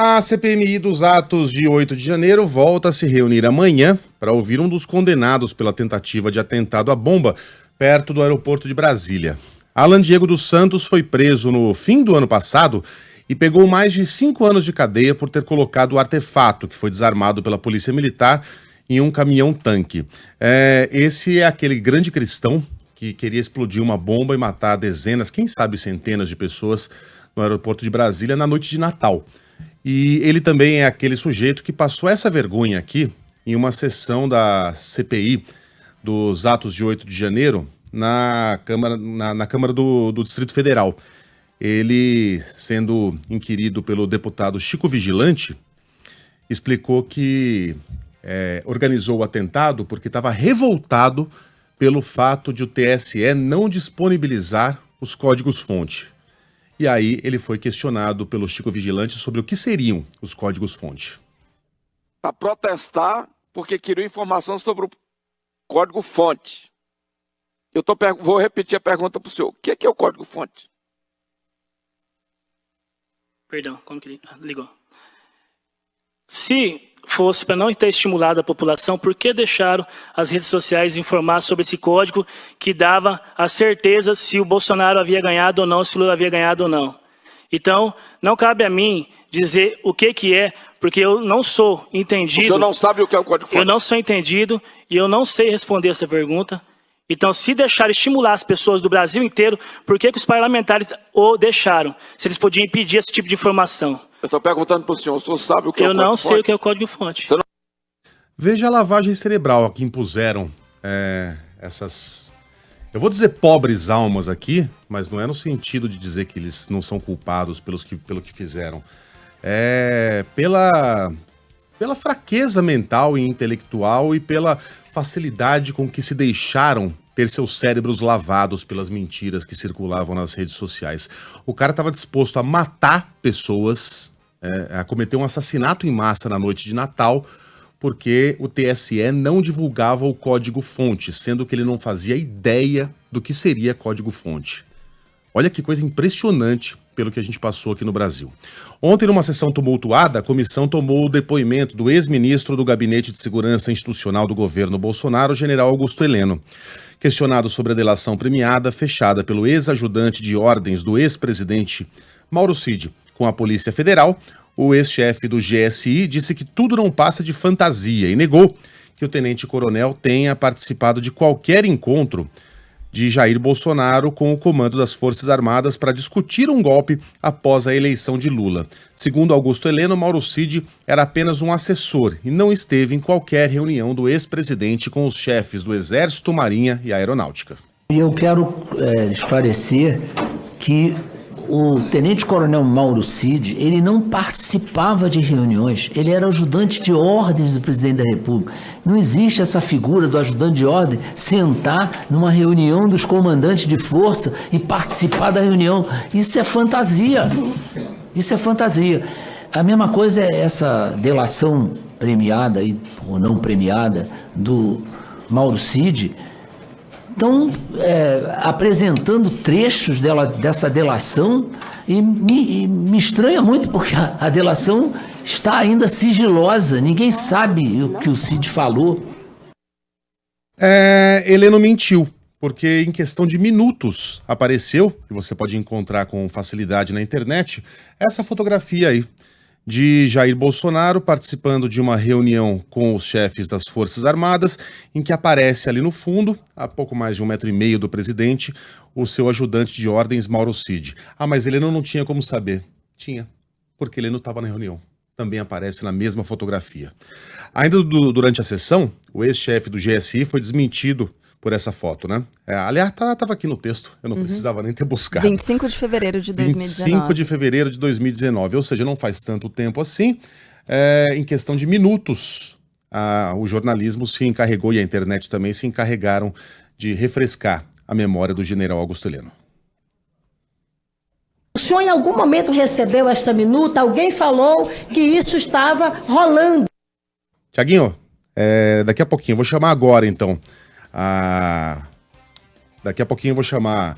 A CPMI dos atos de 8 de janeiro volta a se reunir amanhã para ouvir um dos condenados pela tentativa de atentado à bomba perto do aeroporto de Brasília. Alan Diego dos Santos foi preso no fim do ano passado e pegou mais de 5 anos de cadeia por ter colocado o artefato que foi desarmado pela Polícia Militar em um caminhão-tanque. Esse é aquele grande cristão que queria explodir uma bomba e matar dezenas, quem sabe centenas de pessoas no aeroporto de Brasília na noite de Natal. E ele também é aquele sujeito que passou essa vergonha aqui em uma sessão da CPI dos atos de 8 de janeiro na Câmara do Distrito Federal. Ele, sendo inquirido pelo deputado Chico Vigilante, explicou que organizou o atentado porque estava revoltado pelo fato de o TSE não disponibilizar os códigos-fonte. E aí ele foi questionado pelo Chico Vigilante sobre o que seriam os códigos-fonte. Para protestar porque queria informação sobre o código-fonte. Vou repetir a pergunta para o senhor. O que é o código-fonte? Perdão, como que ligou? Se fosse para não ter estimulado a população, por que deixaram as redes sociais informar sobre esse código que dava a certeza se o Bolsonaro havia ganhado ou não, se o Lula havia ganhado ou não? Então, não cabe a mim dizer o que é, porque eu não sou entendido. O senhor não sabe o que é o código-fonte? Eu não sou entendido e eu não sei responder essa pergunta. Então, se deixar estimular as pessoas do Brasil inteiro, por que os parlamentares o deixaram? Se eles podiam impedir esse tipo de informação. Eu estou perguntando para o senhor sabe o que é o código-fonte? Eu não sei o que é o código-fonte. Veja a lavagem cerebral que impuseram essas... Eu vou dizer pobres almas aqui, mas não é no sentido de dizer que eles não são culpados pelo que fizeram. É pela fraqueza mental e intelectual e pela facilidade com que se deixaram ter seus cérebros lavados pelas mentiras que circulavam nas redes sociais. O cara estava disposto a matar pessoas, a cometer um assassinato em massa na noite de Natal, porque o TSE não divulgava o código-fonte, sendo que ele não fazia ideia do que seria código-fonte. Olha que coisa impressionante pelo que a gente passou aqui no Brasil. Ontem, numa sessão tumultuada, a comissão tomou o depoimento do ex-ministro do Gabinete de Segurança Institucional do governo Bolsonaro, general Augusto Heleno. Questionado sobre a delação premiada fechada pelo ex-ajudante de ordens do ex-presidente Mauro Cid com a Polícia Federal, o ex-chefe do GSI disse que tudo não passa de fantasia e negou que o tenente-coronel tenha participado de qualquer encontro de Jair Bolsonaro com o comando das Forças Armadas para discutir um golpe após a eleição de Lula. Segundo Augusto Heleno, Mauro Cid era apenas um assessor e não esteve em qualquer reunião do ex-presidente com os chefes do Exército, Marinha e Aeronáutica. Eu quero esclarecer que o tenente-coronel Mauro Cid, ele não participava de reuniões, ele era ajudante de ordens do presidente da República. Não existe essa figura do ajudante de ordem sentar numa reunião dos comandantes de força e participar da reunião. Isso é fantasia. Isso é fantasia. A mesma coisa é essa delação premiada ou não premiada do Mauro Cid. Estão apresentando trechos dessa delação e me estranha muito porque a delação está ainda sigilosa, ninguém sabe o que o Cid falou. Heleno mentiu, porque em questão de minutos apareceu, e você pode encontrar com facilidade na internet, essa fotografia aí de Jair Bolsonaro participando de uma reunião com os chefes das Forças Armadas, em que aparece ali no fundo, a pouco mais de 1,5 metro do presidente, o seu ajudante de ordens, Mauro Cid. Ah, mas Heleno não tinha como saber. Tinha, porque Heleno estava na reunião. Também aparece na mesma fotografia. Ainda durante a sessão, o ex-chefe do GSI foi desmentido por essa foto, né? Aliás, estava aqui no texto, eu não precisava nem ter buscado. 25 de fevereiro de 2019. 25 de fevereiro de 2019, ou seja, não faz tanto tempo assim. Em questão de minutos, o jornalismo se encarregou e a internet também se encarregaram de refrescar a memória do general Augusto Heleno. O senhor em algum momento recebeu esta minuta? Alguém falou que isso estava rolando. Tiaguinho, daqui a pouquinho, vou chamar agora então. Daqui a pouquinho eu vou chamar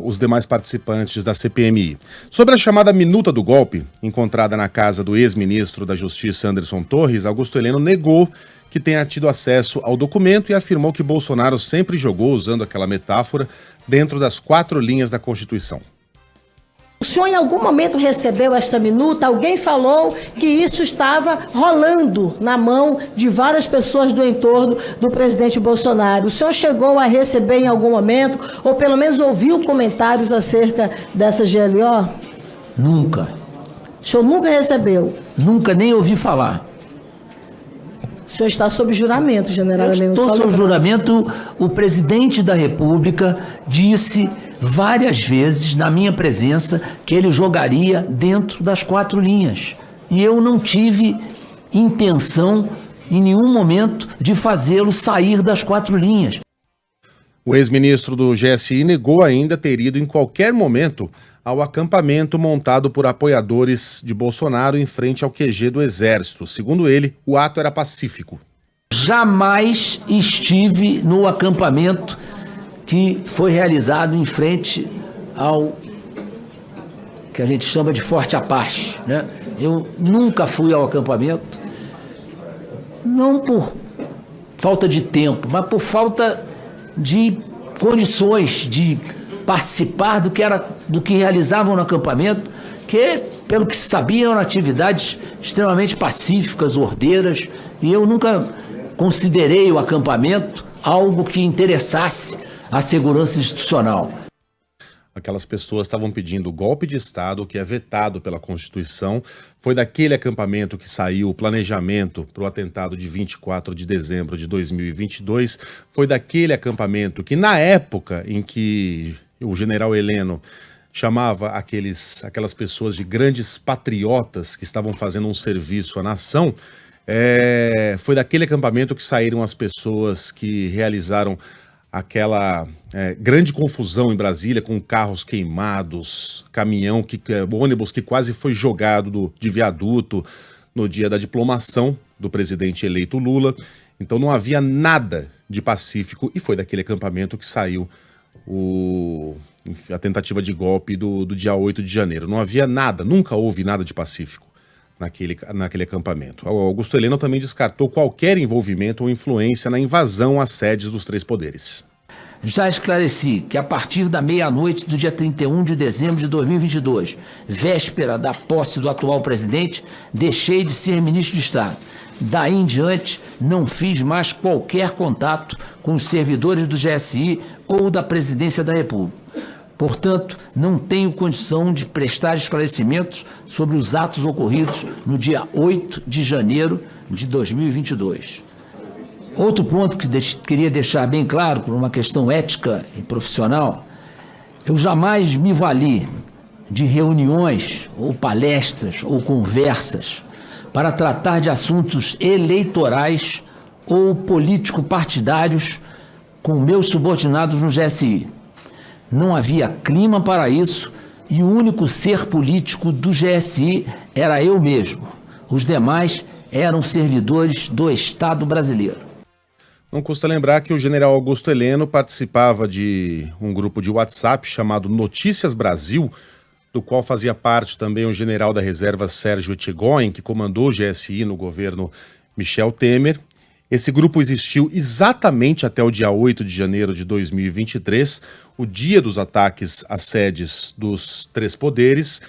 os demais participantes da CPMI. Sobre a chamada minuta do golpe, encontrada na casa do ex-ministro da Justiça Anderson Torres, Augusto Heleno negou que tenha tido acesso ao documento e afirmou que Bolsonaro sempre jogou, usando aquela metáfora, dentro das 4 linhas da Constituição. O senhor em algum momento recebeu esta minuta? Alguém falou que isso estava rolando na mão de várias pessoas do entorno do presidente Bolsonaro. O senhor chegou a receber em algum momento, ou pelo menos ouviu comentários acerca dessa GLO? Nunca. O senhor nunca recebeu? Nunca nem ouvi falar. O senhor está sob juramento, general Heleno. Estou sob juramento. O presidente da República disse várias vezes, na minha presença, que ele jogaria dentro das 4 linhas. E eu não tive intenção, em nenhum momento, de fazê-lo sair das 4 linhas. O ex-ministro do GSI negou ainda ter ido em qualquer momento ao acampamento montado por apoiadores de Bolsonaro em frente ao QG do Exército. Segundo ele, o ato era pacífico. Jamais estive no acampamento que foi realizado em frente ao que a gente chama de Forte Apache, né? Eu nunca fui ao acampamento, não por falta de tempo, mas por falta de condições de participar do que realizavam no acampamento, que, pelo que se sabia, eram atividades extremamente pacíficas, ordeiras, e eu nunca considerei o acampamento algo que interessasse a segurança institucional. Aquelas pessoas estavam pedindo golpe de Estado, que é vetado pela Constituição. Foi daquele acampamento que saiu o planejamento para o atentado de 24 de dezembro de 2022. Foi daquele acampamento que, na época em que o general Heleno chamava aquelas pessoas de grandes patriotas que estavam fazendo um serviço à nação, foi daquele acampamento que saíram as pessoas que realizaram aquela grande confusão em Brasília, com carros queimados, ônibus que quase foi jogado de viaduto no dia da diplomação do presidente eleito Lula. Então não havia nada de pacífico, e foi daquele acampamento que saiu a tentativa de golpe do dia 8 de janeiro. Não havia nada, nunca houve nada de pacífico naquele acampamento. O Augusto Heleno também descartou qualquer envolvimento ou influência na invasão às sedes dos 3 poderes. Já esclareci que a partir da meia-noite do dia 31 de dezembro de 2022, véspera da posse do atual presidente, deixei de ser ministro de Estado. Daí em diante, não fiz mais qualquer contato com os servidores do GSI ou da Presidência da República. Portanto, não tenho condição de prestar esclarecimentos sobre os atos ocorridos no dia 8 de janeiro de 2022. Outro ponto que queria deixar bem claro, por uma questão ética e profissional, eu jamais me vali de reuniões ou palestras ou conversas para tratar de assuntos eleitorais ou político-partidários com meus subordinados no GSI. Não havia clima para isso e o único ser político do GSI era eu mesmo. Os demais eram servidores do Estado brasileiro. Não custa lembrar que o general Augusto Heleno participava de um grupo de WhatsApp chamado Notícias Brasil, do qual fazia parte também o general da reserva Sérgio Etchegoyen, que comandou o GSI no governo Michel Temer. Esse grupo existiu exatamente até o dia 8 de janeiro de 2023, o dia dos ataques às sedes dos 3 poderes,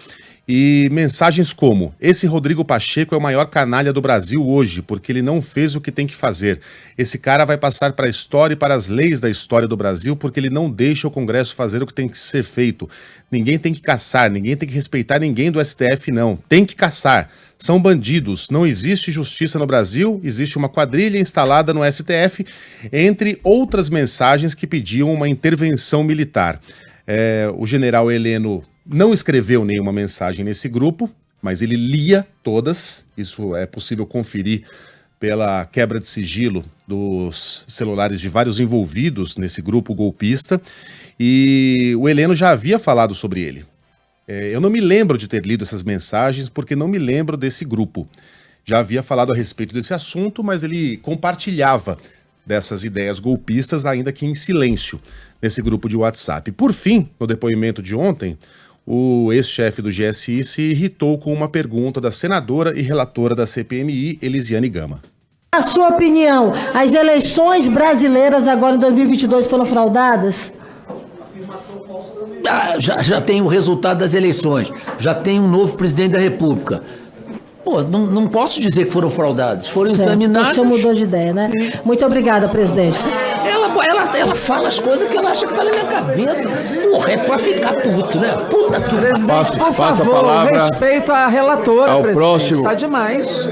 e mensagens como: esse Rodrigo Pacheco é o maior canalha do Brasil hoje, porque ele não fez o que tem que fazer. Esse cara vai passar para a história e para as leis da história do Brasil, porque ele não deixa o Congresso fazer o que tem que ser feito. Ninguém tem que caçar, ninguém tem que respeitar ninguém do STF, não. Tem que caçar. São bandidos, não existe justiça no Brasil, existe uma quadrilha instalada no STF, entre outras mensagens que pediam uma intervenção militar. O general Heleno não escreveu nenhuma mensagem nesse grupo, mas ele lia todas. Isso é possível conferir pela quebra de sigilo dos celulares de vários envolvidos nesse grupo golpista. E o Heleno já havia falado sobre ele. Eu não me lembro de ter lido essas mensagens porque não me lembro desse grupo. Já havia falado a respeito desse assunto, mas ele compartilhava dessas ideias golpistas, ainda que em silêncio, nesse grupo de WhatsApp. Por fim, no depoimento de ontem, o ex-chefe do GSI se irritou com uma pergunta da senadora e relatora da CPMI, Elisiane Gama. Na sua opinião, as eleições brasileiras agora em 2022 foram fraudadas? Já tem o resultado das eleições, já tem um novo presidente da República. Pô, não posso dizer que foram fraudados, foram examinados. O senhor mudou de ideia, né? Muito obrigada, presidente. Ela fala as coisas que ela acha que tá na minha cabeça. Porra, é pra ficar puto, né? Puta que presidente, por favor, respeito à relatora, ao presidente. Próximo. Tá demais.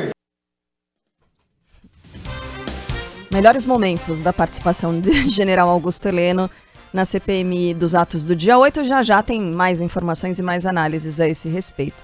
Melhores momentos da participação de General Augusto Heleno na CPMI dos atos do dia 8. Já tem mais informações e mais análises a esse respeito.